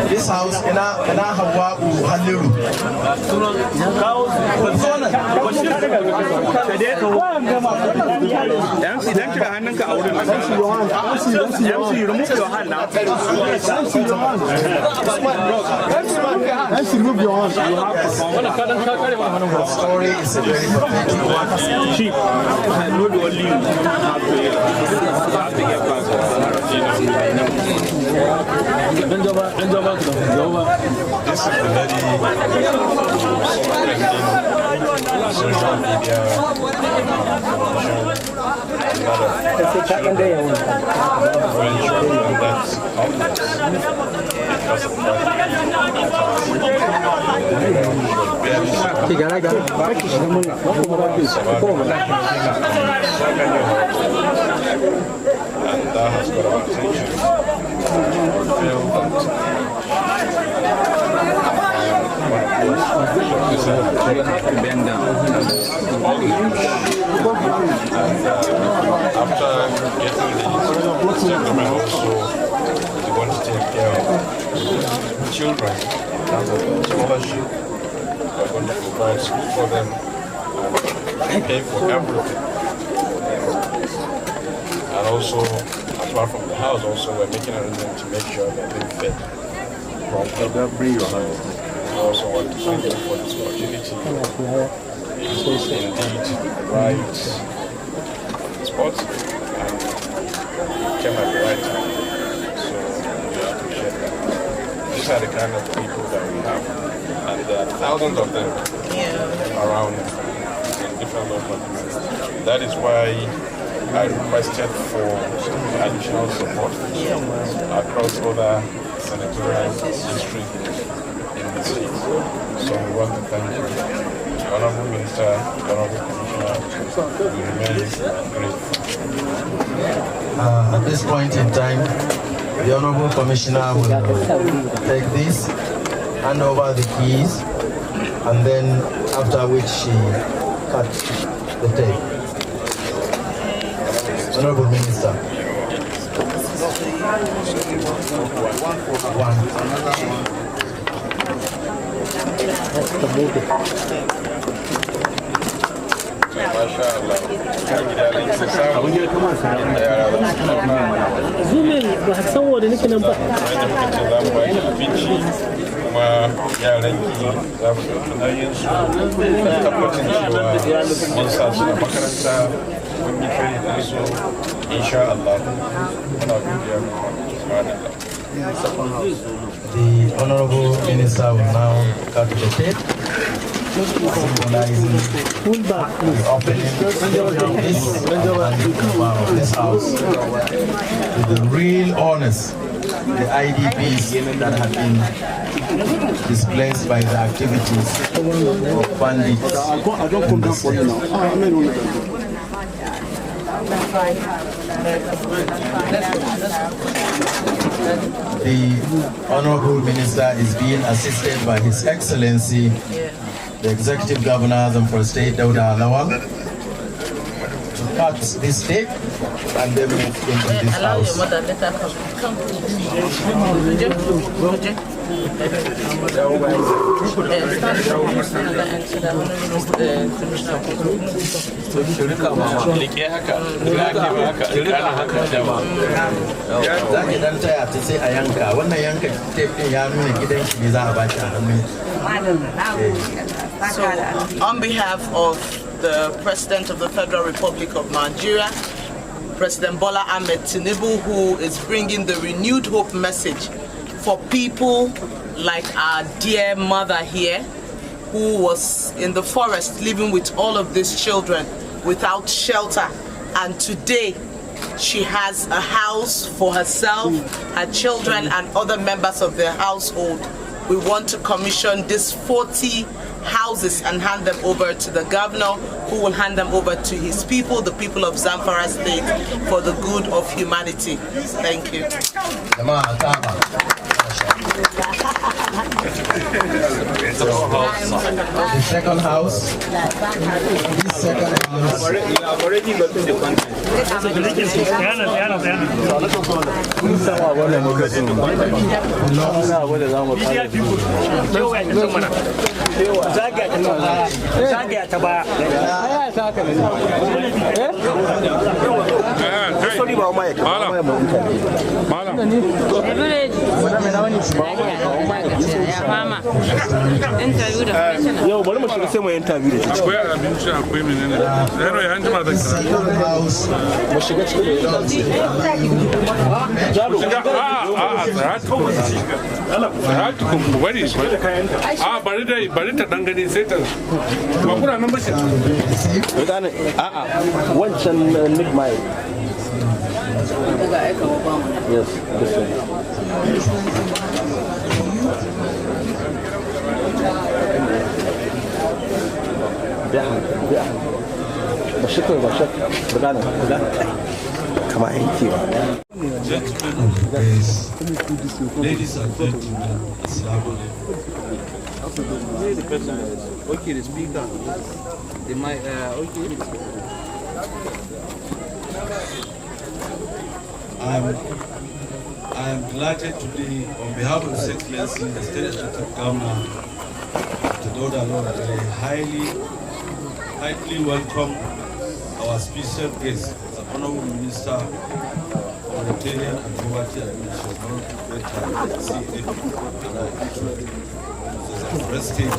This house, and I have Haliru. The story is a very pathetic one. This is the lady social media and that has got our attention. After getting these gentlemen also they want to take care of children in terms of scholarship. We're going to provide school for them and pay for everything. And also, apart from the house, also we're making arrangements to make sure that they're fed properly. I also want to thank you for this opportunity. It's indeed right spot and came at the right time. So we appreciate that. These are the kind of people that we have, and there are thousands of them around in different local governments. That is why I requested for additional support across other senatorial districts in the state. So we want to thank you, the Honorable Minister, the Honorable Commissioner. We remain grateful. At this point in time, the Honorable Commissioner will take this, hand over the keys, and then after which she cuts the tape. Honorable Minister. One. That's the movie. The Honorable Minister will now cut the tape, symbolizing the opening of this house with the real honors, the IDPs that have been displaced by the activities of bandits in the state. The Honorable Minister is being assisted by His Excellency, the Executive Governor Zamfara State Govt to cut this tape and then move into this house. So, on behalf of the President of the Federal Republic of Nigeria, President Bola Ahmed Tinubu, who is bringing the renewed hope message for people like our dear mother here, who was in the forest living with all of these children without shelter, and today she has a house for herself, her children, and other members of their household. We want to commission these 40 houses and hand them over to the governor, who will hand them over to his people, the people of Zamfara State, for the good of humanity. Thank you. The second house. This second house. You have already gotten the content. Yau bari mu shiga sai mu interview da shi. Akwai abinci akwai menene. Zero ya hanji ma da Mu shiga cikin Jalo. Bari ta dan gani sai ta ba kuna nan ba shi. A'a wancan Nick Mai. Yes, this one. Bashir, berani. Come on, Ladies and gentlemen, Assalamu Okay, the speaker. The mic, okay. I'm delighted today on behalf of His Excellency, the State Govt, to know that Lord, I highly welcome our special guest, the Honorable Minister of Humanitarian and Poverty Administration, the State,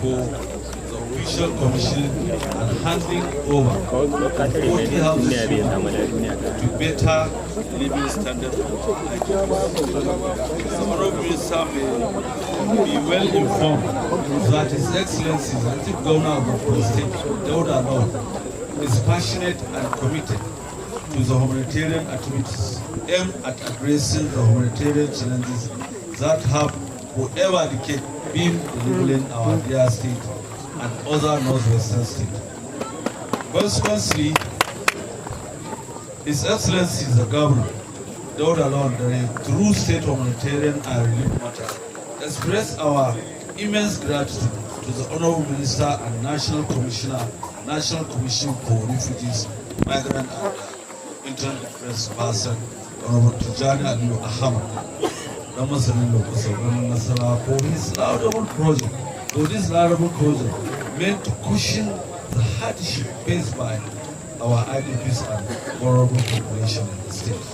for the official commission and handing over 40 houses to better living standards. The Honorable Minister may be well informed that His Excellency, the State Govt of the State, Dauda Lord, is passionate and committed to the humanitarian activities aimed at addressing the humanitarian challenges that have for over decades been belittling our dear state and other northwestern states. Consequently, His Excellency the Governor, Dauda Lord, through state humanitarian and relief matters, express our immense gratitude to the Honorable Minister and National Commission for Refugees, Migrant and Intern Displaced Person, Honorable Tijani Aliyu Ahmad, for his laudable project, meant to cushion the hardship faced by our IDPs and vulnerable population in the state.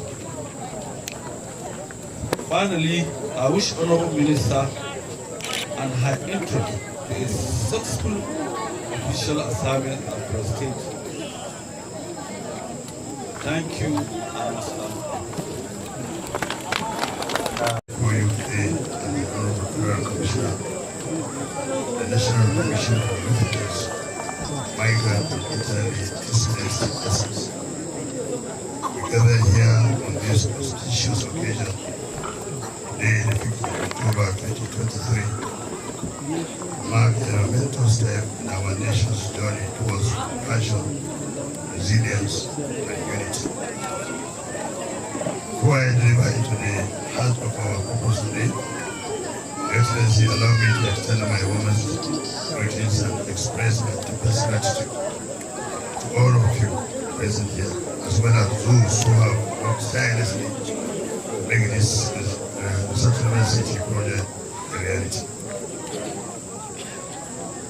Finally, I wish Honorable Minister and her intern to a successful official assignment of the state. Thank you and assalam. For you today, and the Honorable Federal Commissioner, the National Commission for Refugees, Migrant and Internally Displaced Persons. We gather here on this auspicious occasion, today, the 5th of October 2023, mark a momentous step in our nation's journey towards compassion, resilience, and unity. Before I deliver into the heart of our purpose today, Excellency, allow me to extend my warmest greetings and express my deepest gratitude to all of you present here, as well as those who have worked tirelessly to make this Settlement City project a reality.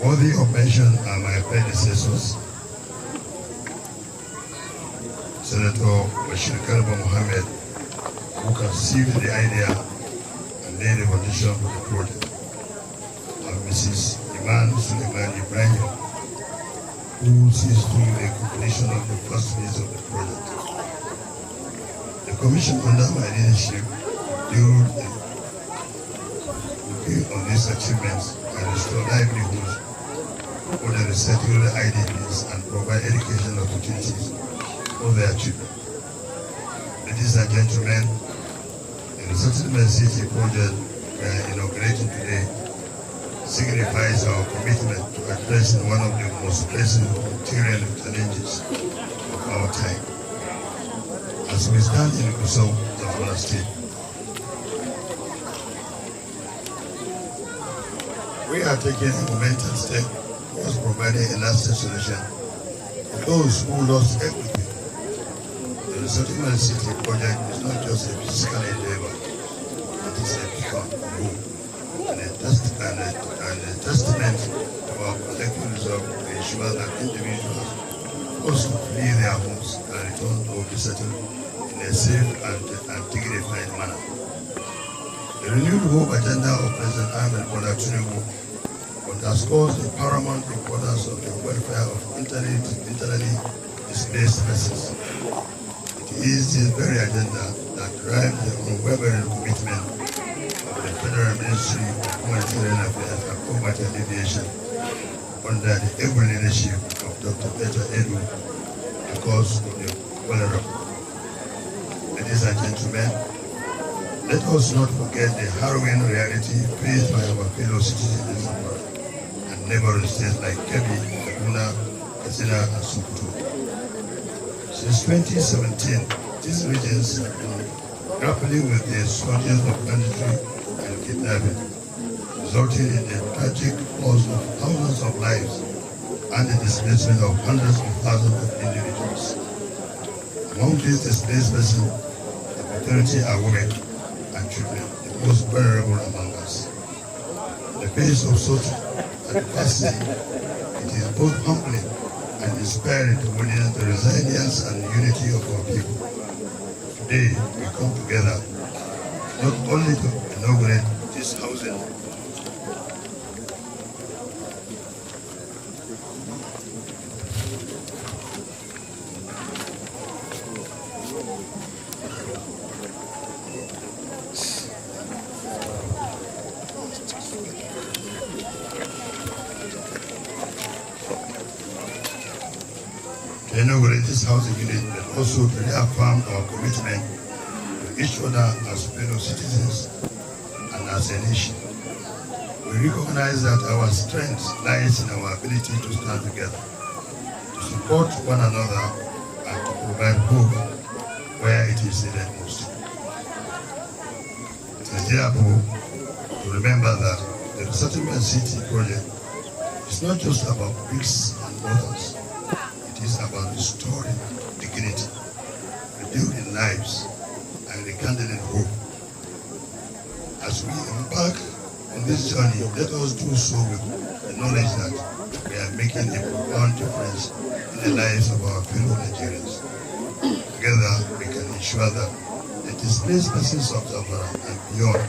Worthy of mention are my predecessors, Senator Bashir Karba Mohammed, who conceived the idea and laid the foundation for the project, and Mrs. Iman Suleiman Ibrahim, who sees through the completion of the first phase of the project. The commission under my leadership build on these achievements and restore livelihoods for the resettled IDPs and provide educational opportunities for their children. Ladies and gentlemen, the Settlement City project we are inaugurating today signifies our commitment to addressing one of the most pressing humanitarian challenges of our time. As we stand in Gusau, Zamfara State, we are taking a momentous step towards providing a lasting solution to those who lost everything. The resettlement city project is not just a physical endeavor, it is a beacon of hope and a testament to our collective resolve to ensure that individuals forced to flee their homes can return or be settled in a safe and dignified manner. The renewed hope agenda of President Ahmed Bola Tinubu underscores the paramount importance of the welfare of internally displaced persons. It is this very agenda that drives the unwavering commitment of the Federal Ministry of Humanitarian Affairs and Poverty Alleviation under the able leadership of Dr. Peter Edu, the cause of the vulnerable. Ladies and gentlemen, let us not forget the harrowing reality faced by our fellow citizens in Zamfara and neighboring states like Kebbi, Kaduna, Katsina, and Sokoto. Since 2017, these regions have been grappling with the scourges of banditry and kidnapping, resulting in the tragic loss of thousands of lives and the displacement of hundreds of thousands of individuals. Among these displaced persons, the majority are women and children, the most vulnerable among us. In the face of such adversity, it is both humbling and inspiring to witness the resilience and unity of our people. Today, we come together not only to inaugurate this housing, housing unit, but also to reaffirm our commitment to each other as fellow citizens and as a nation. We recognize that our strength lies in our ability to stand together, to support one another, and to provide hope where it is needed most. It is therefore to remember that the Resettlement City project is not just about bricks and mortars. It is about restoring dignity, rebuilding lives, and rekindling hope. As we embark on this journey, let us do so with the knowledge that we are making a profound difference in the lives of our fellow Nigerians. Together, we can ensure that the displaced persons of Zamfara and beyond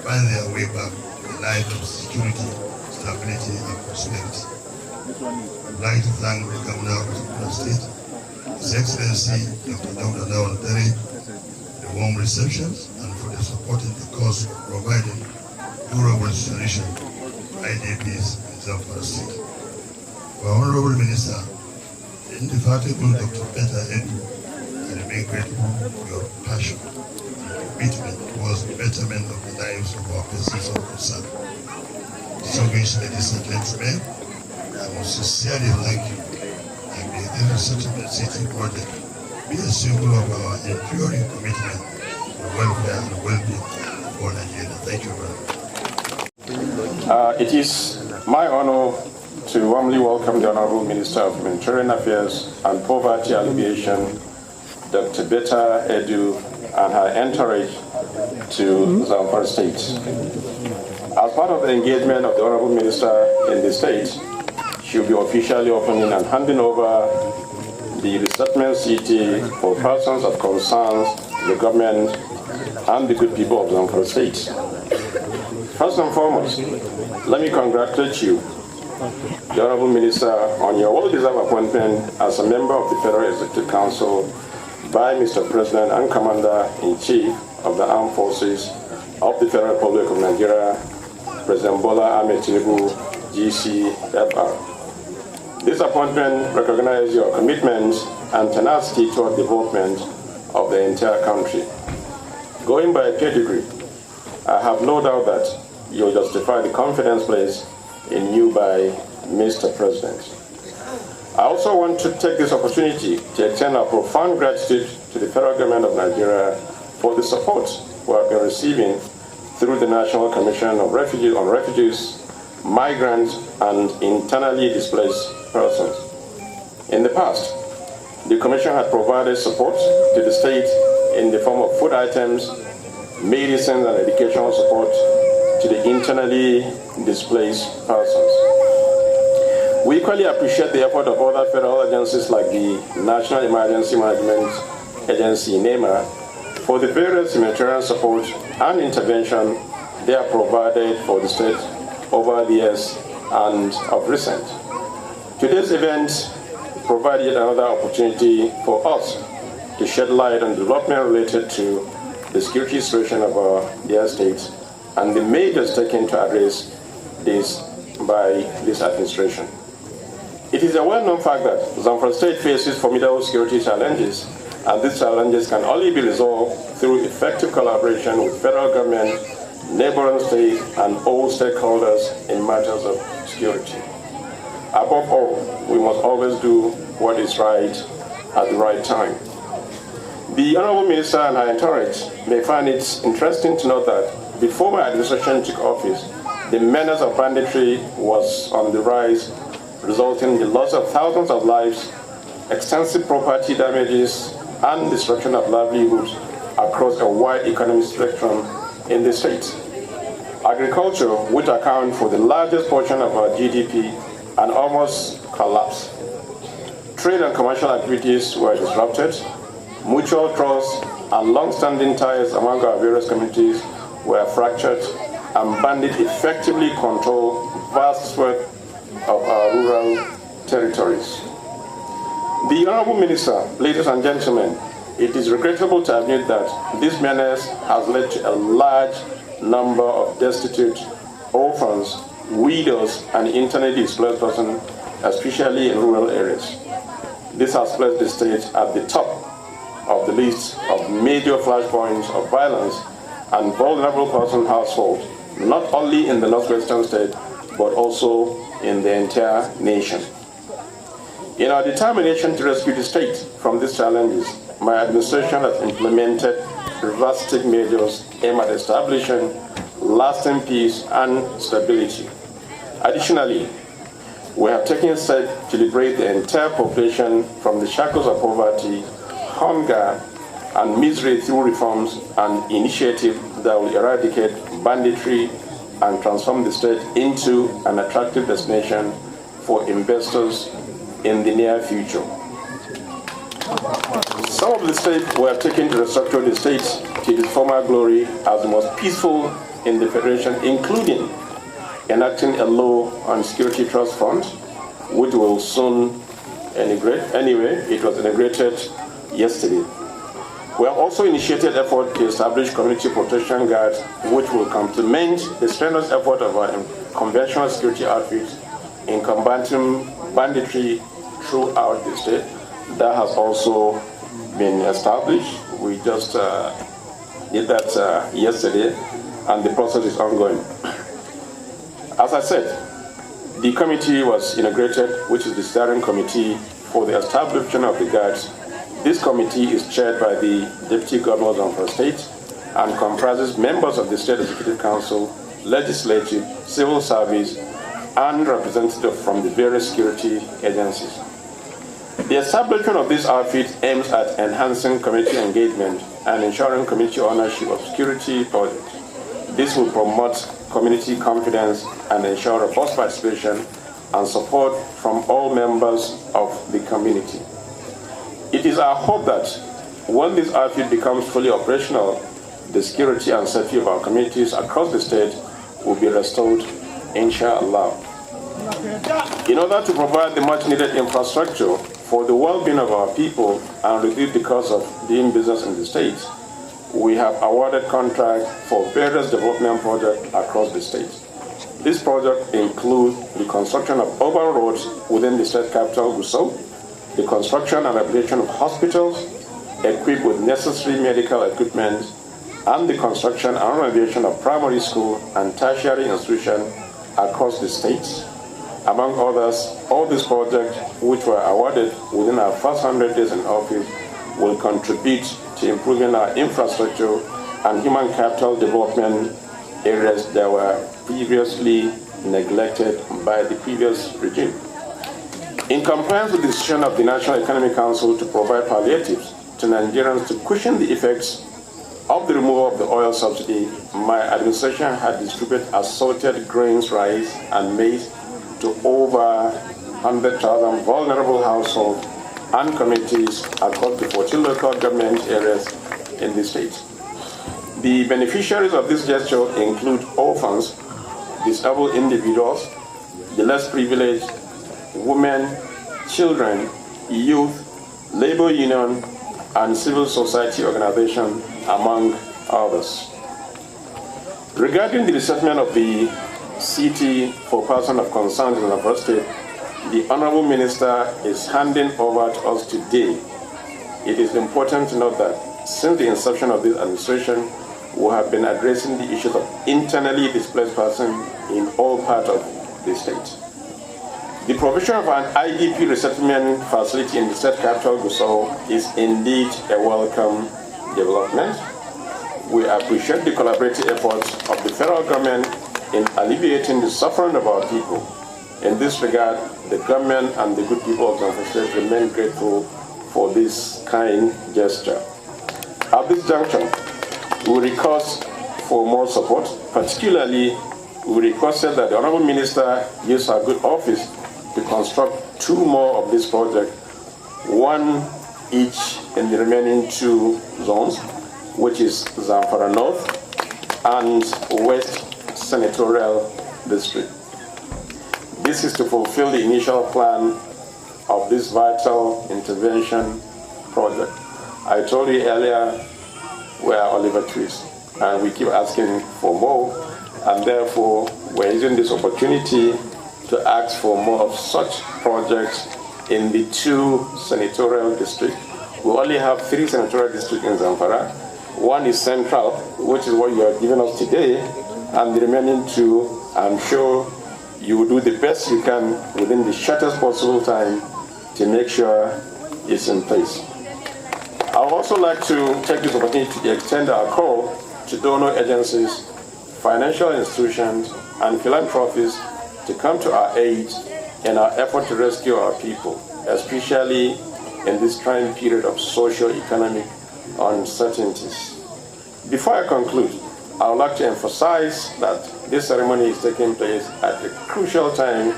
find their way back to a life of security, stability, and prosperity. I'd like to thank the Governor of the State, His Excellency Dr. Dawda for the warm reception and for the supporting the cause of providing durable solution to IDPs in Zamfara State. Our Honorable Minister, the indefatigable Dr. Peter Edu, I remain grateful for your passion and commitment towards the betterment of the lives of our persons of concern. Distinguished ladies and gentlemen, I most sincerely thank you, and may the Resettlement City project be a symbol of our enduring commitment to the welfare and well-being of all Nigerians. Thank you very much. It is my honor to warmly welcome the Honorable Minister of Humanitarian Affairs and Poverty Alleviation, Dr. Beta Edu, and her entourage to Zamfara State. As part of the engagement of the Honorable Minister in the state, she will be officially opening and handing over the Resettlement City for persons of concern, the government, and the good people of Zamfara State. First and foremost, let me congratulate you, the Honorable Minister, on your well-deserved appointment as a member of the Federal Executive Council by Mr. President and Commander-in-Chief of the Armed Forces of the Federal Republic of Nigeria, President Bola Ahmed Tinubu, GCFR. This appointment recognizes your commitment and tenacity toward development of the entire country. Going by pedigree, I have no doubt that you will justify the confidence placed in you by Mr. President. I also want to take this opportunity to extend our profound gratitude to the Federal Government of Nigeria for the support we have been receiving through the National Commission on Refugees, Migrants, and Internally Displaced Persons. In the past, the Commission had provided support to the state in the form of food items, medicines, and educational support to the internally displaced persons. We equally appreciate the effort of other federal agencies like the National Emergency Management Agency, NEMA, for the various humanitarian support and intervention they have provided for the state over the years and of recent. Today's event provided another opportunity for us to shed light on development related to the security situation of our dear state and the measures taken to address this by this administration. It is a well-known fact that Zamfara State faces formidable security challenges, and these challenges can only be resolved through effective collaboration with federal government, neighboring states, and all stakeholders in matters of security. Above all, we must always do what is right at the right time. The Honorable Minister and her entourage may find it interesting to note that before my administration took office, the menace of banditry was on the rise, resulting in the loss of thousands of lives, extensive property damages, and destruction of livelihoods across a wide economic spectrum in the state. Agriculture, which accounts for the largest portion of our GDP, and almost collapsed. Trade and commercial activities were disrupted. Mutual trust and long-standing ties among our various communities were fractured, and bandits effectively controlled vast swaths of our rural territories. The Honorable Minister, ladies and gentlemen, it is regrettable to admit that this menace has led to a large number of destitute, orphans, widows, and internally displaced persons, especially in rural areas. This has placed the state at the top of the list of major flashpoints of violence and vulnerable person households, not only in the northwestern state, but also in the entire nation. In our determination to rescue the state from these challenges, my administration has implemented drastic measures aimed at establishing lasting peace and stability. Additionally, we have taken steps to liberate the entire population from the shackles of poverty, hunger, and misery through reforms and initiatives that will eradicate banditry and transform the state into an attractive destination for investors in the near future. Some of the steps we have taken to restructure the state to its former glory as the most peaceful in the Federation, including enacting a law on security trust fund, which will soon integrate. Anyway, it was integrated yesterday. We have also initiated effort to establish community protection guards, which will complement the strenuous effort of our conventional security outfits in combating banditry throughout the state. That has also been established. We just did that yesterday, and the process is ongoing. As I said, the committee was integrated, which is the steering committee for the establishment of the guards. This committee is chaired by the Deputy Governor of Zamfara State and comprises members of the State Executive Council, legislative, civil service, and representatives from the various security agencies. The establishment of this outfit aims at enhancing community engagement and ensuring community ownership of security projects. This will promote community confidence and ensure robust participation and support from all members of the community. It is our hope that when this outfit becomes fully operational, the security and safety of our communities across the state will be restored, inshallah. In order to provide the much needed infrastructure for the well-being of our people and reduce the cost of doing business in the state, we have awarded contracts for various development projects across the state. These projects include the construction of urban roads within the state capital, Gusau, the construction and rehabilitation of hospitals equipped with necessary medical equipment, and the construction and renovation of primary school and tertiary institutions across the state. Among others, all these projects, which were awarded within our first 100 days in office, will contribute to improving our infrastructure and human capital development areas that were previously neglected by the previous regime. In compliance with the decision of the National Economic Council to provide palliatives to Nigerians to cushion the effects of the removal of the oil subsidy, my administration had distributed assorted grains, rice, and maize to over 100,000 vulnerable households and communities across the 14 local government areas in the state. The beneficiaries of this gesture include orphans, disabled individuals, the less privileged, women, children, youth, labor union, and civil society organizations, among others. Regarding the resettlement of the city for persons of concern in Zamfara State, the Honorable Minister is handing over to us today. It is important to note that since the inception of this administration, we have been addressing the issues of internally displaced persons in all parts of the state. The provision of an IDP resettlement facility in the state capital, Gusau, is indeed a welcome development. We appreciate the collaborative efforts of the federal government in alleviating the suffering of our people. In this regard, the government and the good people of Zamfara State remain grateful for this kind gesture. At this junction, we request for more support. Particularly, we requested that the Honorable Minister use her good office to construct 2 more of this project, 1 each in the remaining 2 zones, which is Zamfara North and West Senatorial District. This is to fulfill the initial plan of this vital intervention project. I told you earlier we are Oliver Twist, and we keep asking for more, and therefore we're using this opportunity to ask for more of such projects in the 2 senatorial districts. We only have 3 senatorial districts in Zamfara. 1 is Central, which is what you are giving us today, and the remaining 2, I'm sure you will do the best you can within the shortest possible time to make sure it's in place. I would also like to take this opportunity to extend our call to donor agencies, financial institutions, and philanthropists to come to our aid in our effort to rescue our people, especially in this trying period of socio-economic uncertainties. Before I conclude, I would like to emphasize that this ceremony is taking place at a crucial time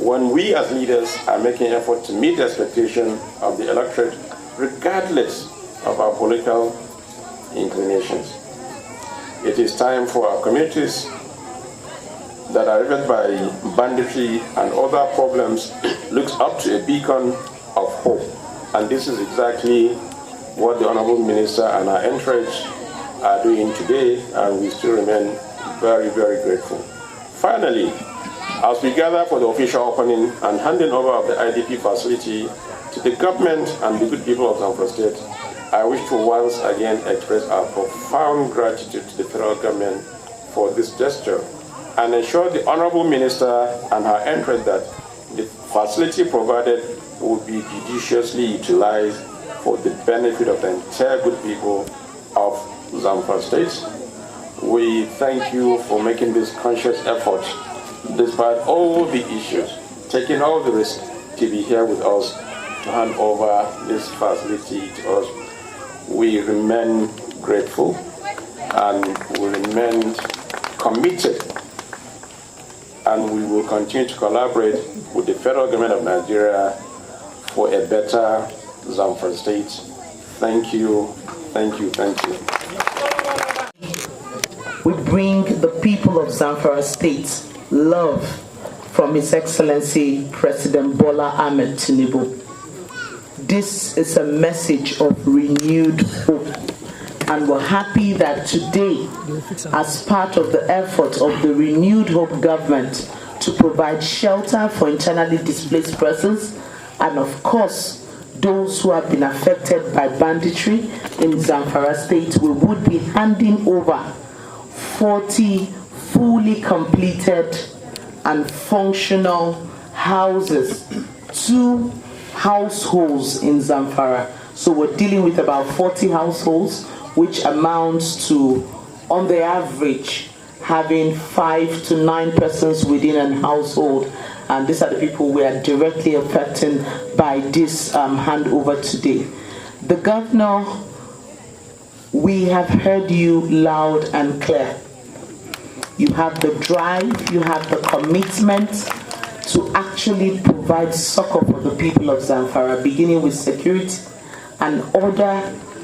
when we as leaders are making effort to meet the expectation of the electorate regardless of our political inclinations. It is time for our communities that are ravaged by banditry and other problems looks up to a beacon of hope. And this is exactly what the Honorable Minister and our entourage are doing today, and we still remain very, very grateful. Finally, as we gather for the official opening and handing over of the IDP facility to the government and the good people of Zamfara State, I wish to once again express our profound gratitude to the federal government for this gesture and assure the Honorable Minister and her entourage that the facility provided will be judiciously utilized for the benefit of the entire good people of Zamfara State. We thank you for making this conscious effort, despite all the issues, taking all the risk to be here with us to hand over this facility to us. We remain grateful and we remain committed, and we will continue to collaborate with the federal government of Nigeria for a better Zamfara State. Thank you, thank you, thank you. We bring the people of Zamfara State love from His Excellency President Bola Ahmed Tinubu. This is a message of renewed hope, and we're happy that today, as part of the effort of the Renewed Hope government to provide shelter for internally displaced persons, and of course, those who have been affected by banditry in Zamfara State, we would be handing over 40 fully completed and functional houses to households in Zamfara. So we're dealing with about 40 households, which amounts to, on the average, having 5 to 9 persons within a household. and these are the people we are directly affecting by this handover today. The Governor, we have heard you loud and clear. You have the drive, you have the commitment to actually provide succor for the people of Zamfara, beginning with security and other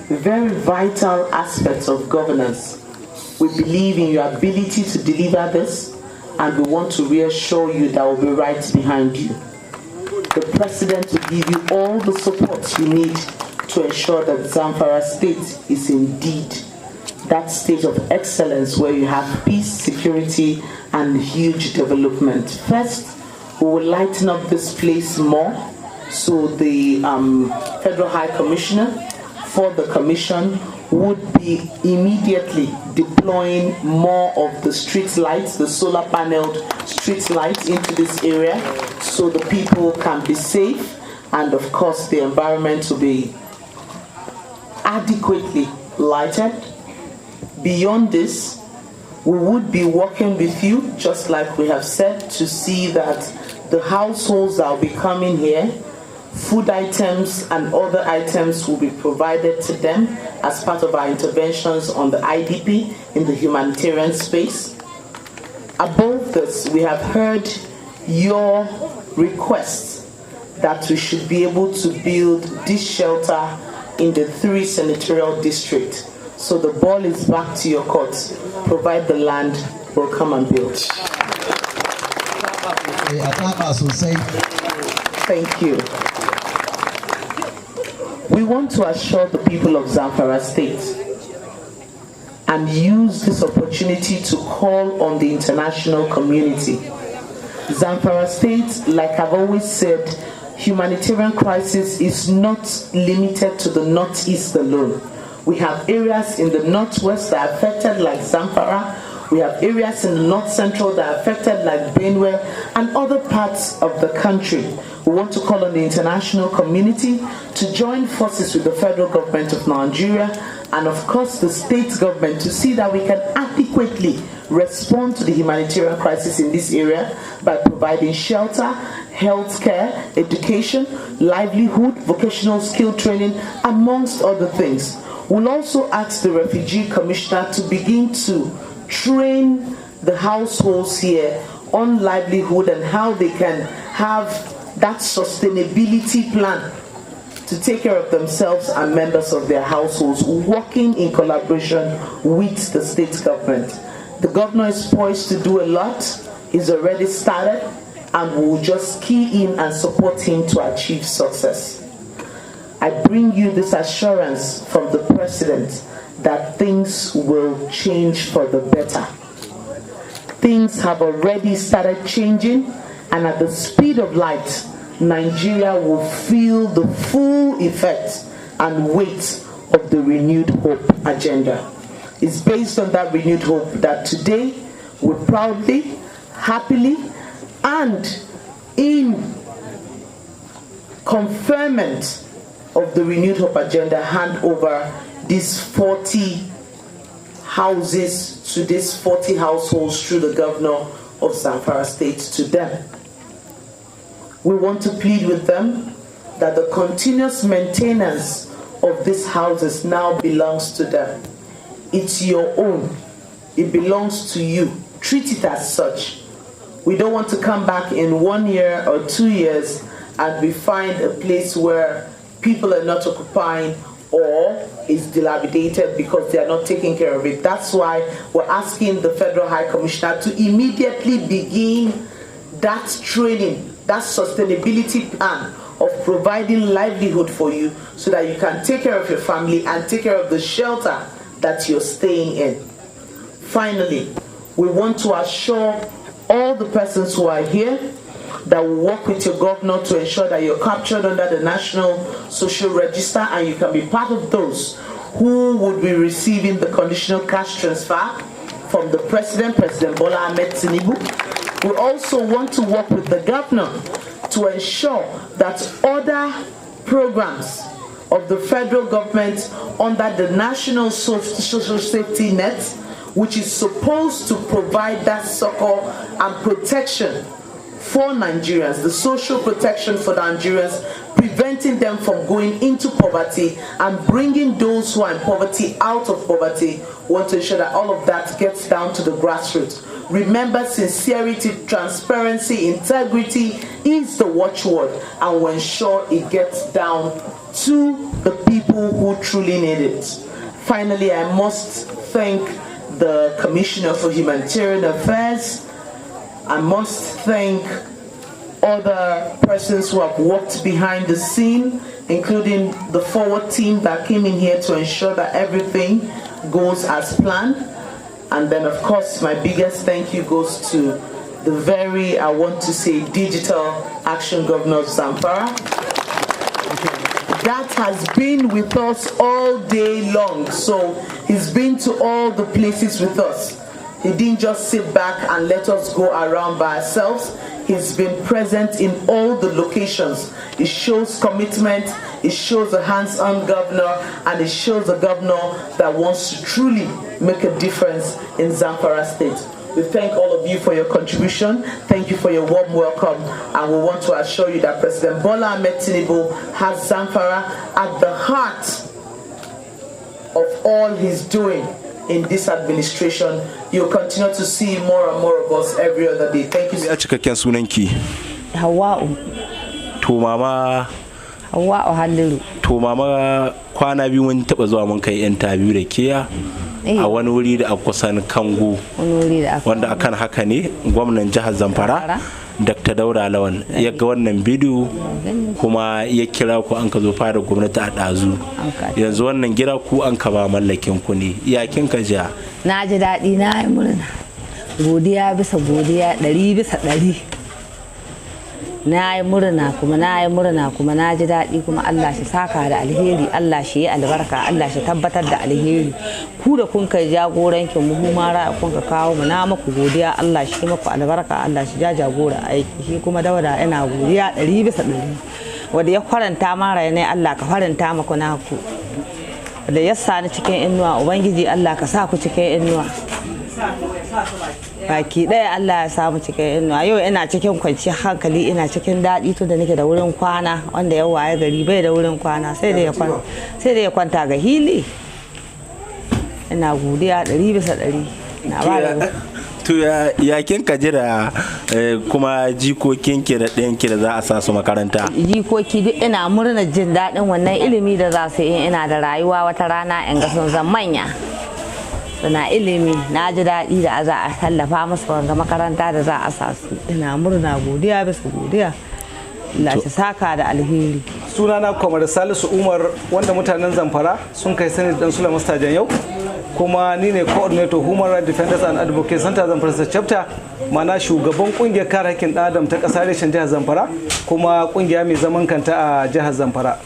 very vital aspects of governance. We believe in your ability to deliver this, and we want to reassure you that we'll be right behind you. The President will give you all the support you need to ensure that Zamfara State is indeed that state of excellence where you have peace, security, and huge development. First, we will lighten up this place more, so the Federal High Commissioner for the Commission would be immediately deploying more of the street lights, the solar paneled street lights into this area, so the people can be safe, and of course the environment will be adequately lighted. Beyond this, we would be working with you, just like we have said, to see that the households that will be coming here, food items and other items will be provided to them as part of our interventions on the IDP in the humanitarian space. Above this, we have heard your requests that we should be able to build this shelter in the 3 senatorial districts. So the ball is back to your court. Provide the land, we'll come and build. Thank you. We want to assure the people of Zamfara State and use this opportunity to call on the international community. Zamfara State, like I've always said, humanitarian crisis is not limited to the Northeast alone. We have areas in the Northwest that are affected like Zamfara. We have areas in the North Central that are affected like Benue and other parts of the country. We want to call on the international community to join forces with the federal government of Nigeria and of course the state government to see that we can adequately respond to the humanitarian crisis in this area by providing shelter, healthcare, education, livelihood, vocational skill training, amongst other things. We'll also ask the Refugee Commissioner to begin to train the households here on livelihood and how they can have that sustainability plan to take care of themselves and members of their households, working in collaboration with the state government. The governor is poised to do a lot. He's already started, and we'll just key in and support him to achieve success. I bring you this assurance from the President that things will change for the better. Things have already started changing, and at the speed of light, Nigeria will feel the full effect and weight of the Renewed Hope agenda. It's based on that renewed hope that today we proudly, happily, and in conferment of the Renewed Hope agenda, hand over these 40 houses to these 40 households through the governor of Zamfara State to them. We want to plead with them that the continuous maintenance of these houses now belongs to them. It's your own. It belongs to you. Treat it as such. We don't want to come back in 1 year or 2 years and we find a place where people are not occupying or is dilapidated because they are not taking care of it. That's why we're asking the Federal High Commissioner to immediately begin that training, that sustainability plan of providing livelihood for you so that you can take care of your family and take care of the shelter that you're staying in. Finally, we want to assure all the persons who are here that will work with your governor to ensure that you're captured under the National Social Register and you can be part of those who would be receiving the conditional cash transfer from the President, President Bola Ahmed Tinubu. We also want to work with the governor to ensure that other programs of the federal government under the National Social Safety Net, which is supposed to provide that succor and protection for Nigerians, the social protection for Nigerians, preventing them from going into poverty and bringing those who are in poverty out of poverty. We want to ensure that all of that gets down to the grassroots. Remember, sincerity, transparency, integrity is the watchword, and we'll ensure it gets down to the people who truly need it. Finally, I must thank the Commissioner for Humanitarian Affairs. I must thank other persons who have worked behind the scene, including the forward team that came in here to ensure that everything goes as planned. And then, of course, my biggest thank you goes to the very, I want to say, digital action governor of Zamfara. That has been with us all day long. So he's been to all the places with us. He didn't just sit back and let us go around by ourselves. He's been present in all the locations. It shows commitment, it shows a hands-on governor, and it shows a governor that wants to truly make a difference in Zamfara State. We thank all of you for your contribution. Thank you for your warm welcome. And we want to assure you that President Bola Ahmed Tinubu has Zamfara at the heart of all he's doing in this administration. You'll continue to see more and more of us every other day. Thank you. A cikakken sunanki. Hawa'u. To mama. Hawa'u Halliru. To mama kwana biyu mun taba zuwa mun kai interview da kiya a wani wuri da a kusan Kango. Wanda akan haka ne gwamnan jihar Zamfara Dr. Dauda Lawan ya ga wannan bidiyo kuma ya kira ku an ka zo fara gwamnati a dazu. Yanzu wannan gira ku an ka ba mallakin ku ne. Ya kin ka ja? Na ji daɗi, na yi murna. Godiya bisa godiya 100 bisa 100. Na yi murna kuma na ji daɗi kuma Allah shi saka da alheri, Allah shi yi albarka, Allah shi tabbatar da alheri. Ku da kun kai jagorankin mu mara kun ka kawo mu na maku godiya, Allah shi maku albarka, Allah shi jagora aiki. Shi kuma Dauda ina godiya 100 bisa 100. Wanda ya faranta mara ne Allah ka faranta maku naku. Da ya sani cikin inuwa Ubangiji Allah ka sa ku cikin inuwa. Baki ɗaya Allah ya samu cikin inuwa. Yau ina cikin kwanciyar hankali, ina cikin daɗi tun da nake da wurin kwana, wanda ya waye gari bai da wurin kwana sai da ya kwanta ga hili. Ina godiya 100 bisa 100. Na ba da to ya kin ka jira kuma jikokinki da ɗayanki da za a sa su makaranta. Jikoki duk ina murnar jin daɗin wannan ilimi da za su yi, ina da rayuwa wata rana in ga sun zan manya. Suna ilimi, na ji daɗi da za a tallafa musu wanga makaranta da za a sa su. Ina murna, godiya bisa godiya. Allah shi saka da alheri. Sunana Kwamar Salisu Umar, wanda mutanen Zamfara sun kai sani dan Sulaiman Stajan yau. Kuma ni ne coordinator Human Rights Defenders and Advocates Center Zamfara Chapter, mana shugaban kungiyar kare hakkin ɗan adam ta ƙasar reshen jihar Zamfara, kuma kungiya mai zaman kanta a jihar Zamfara.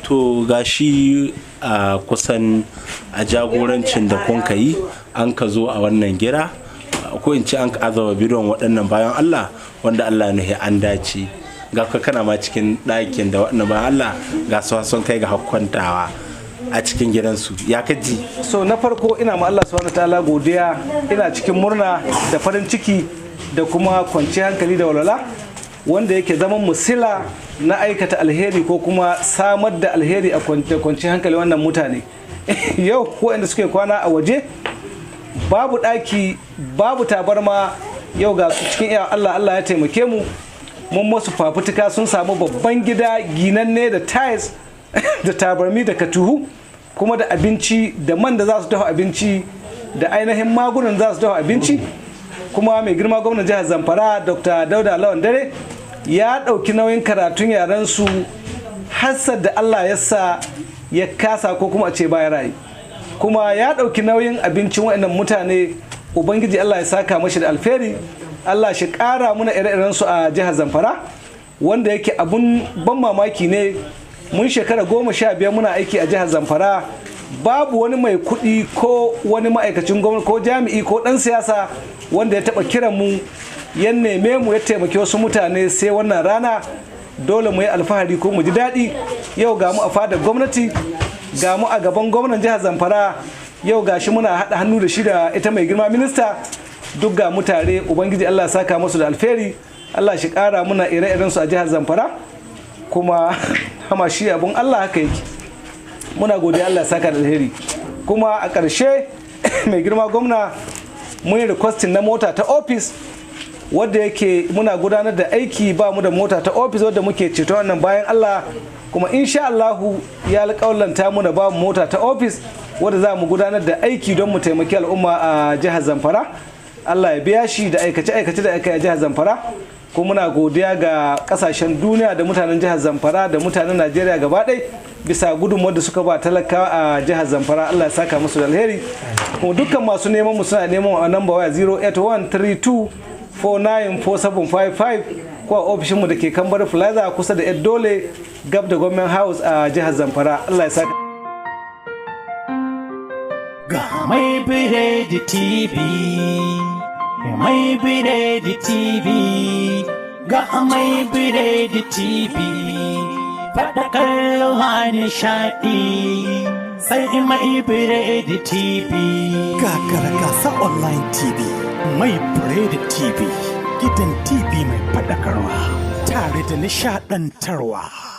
To gashi a kusan a jagorancin da kun yi an ka zo a wannan gira, ko in ce an ka azaba bidiyon waɗannan bayan Allah wanda Allah ne an dace. Ga ka kana ma cikin ɗakin da waɗannan bayan Allah ga su sun kai ga hakkantawa a cikin gidansu. Ya kaji? So na farko ina ma Allah subhanahu wataala godiya, ina cikin murna da farin ciki da kuma kwanciyar hankali da walwala wanda yake zaman musila na aikata alheri ko kuma samar da alheri a kwanciyar hankali wannan mutane. Yau waɗanda suke kwana a waje babu ɗaki babu tabarma, yau ga su cikin iya Allah ya taimake mu, mun masu fafutuka sun samu babban gida ginanne da tiles da tabarmi da katuhu, kuma da abinci da man da za su dafa abinci da ainihin magunan za su dafa abinci. Kuma mai girma gwamnan jihar Zamfara Dr. Dauda Lawan Dare ya ɗauki nauyin karatun yaran su hassar da Allah ya sa ya kasa ko kuma a ce baya rayu, kuma ya ɗauki nauyin abincin waɗannan mutane. Ubangiji Allah ya saka mashi da alferi, Allah shi ƙara muna ire-iren su a jihar Zamfara, wanda yake abun ban mamaki ne. Mun shekara 15 muna aiki a jihar Zamfara, babu wani mai kuɗi ko wani ma'aikacin gwamnati ko jami'i ko ɗan siyasa wanda ya taɓa kiran mu ya neme mu ya taimaki wasu mutane sai wannan rana. Dole mu yi alfahari ko mu ji daɗi. Yau ga mu a fadar gwamnati, ga mu a gaban gwamnan jihar Zamfara, yau ga shi muna haɗa hannu da shi da ita mai girma minista duk ga mutare ubangiji Allah saka musu da alferi, Allah shi kara muna ire-iren su a jihar Zamfara, kuma hama shi abun Allah haka yake. Muna godiya Allah saka da alheri. Kuma a ƙarshe mai girma gwamna mun yi requesting na mota ta office wadda yake muna gudanar da aiki, ba mu da mota ta office wadda muke ceto wannan bayan Allah, kuma insha Allahu ya alƙawlanta muna ba mu mota ta office wadda za mu gudanar da aiki don mu taimaki al'umma a jihar Zamfara. Allah ya biya shi da aikace-aikace da aka yi a jihar Zamfara. Kuma muna godiya ga kasashen duniya da mutanen jihar Zamfara da mutanen Najeriya gaba ɗaya bisa gudunmuwar da suka ba talakawa a jihar Zamfara. Allah ya saka musu da alheri. Kuma dukkan masu neman mu suna neman a namba waya 08132494755 ko a ofishin mu da ke Kambar Plaza kusa da Dole gab da Government House a jihar Zamfara. Allah ya saka. Ga Mai Biredi TV, Mai Biredi TV, ga Mai Biredi TV, faɗakar nishaɗi, sai Mai Biredi TV. Gagara gasa online TV, Mai Biredi TV, gidan TV mai faɗakarwa, tare da nishaɗantarwa.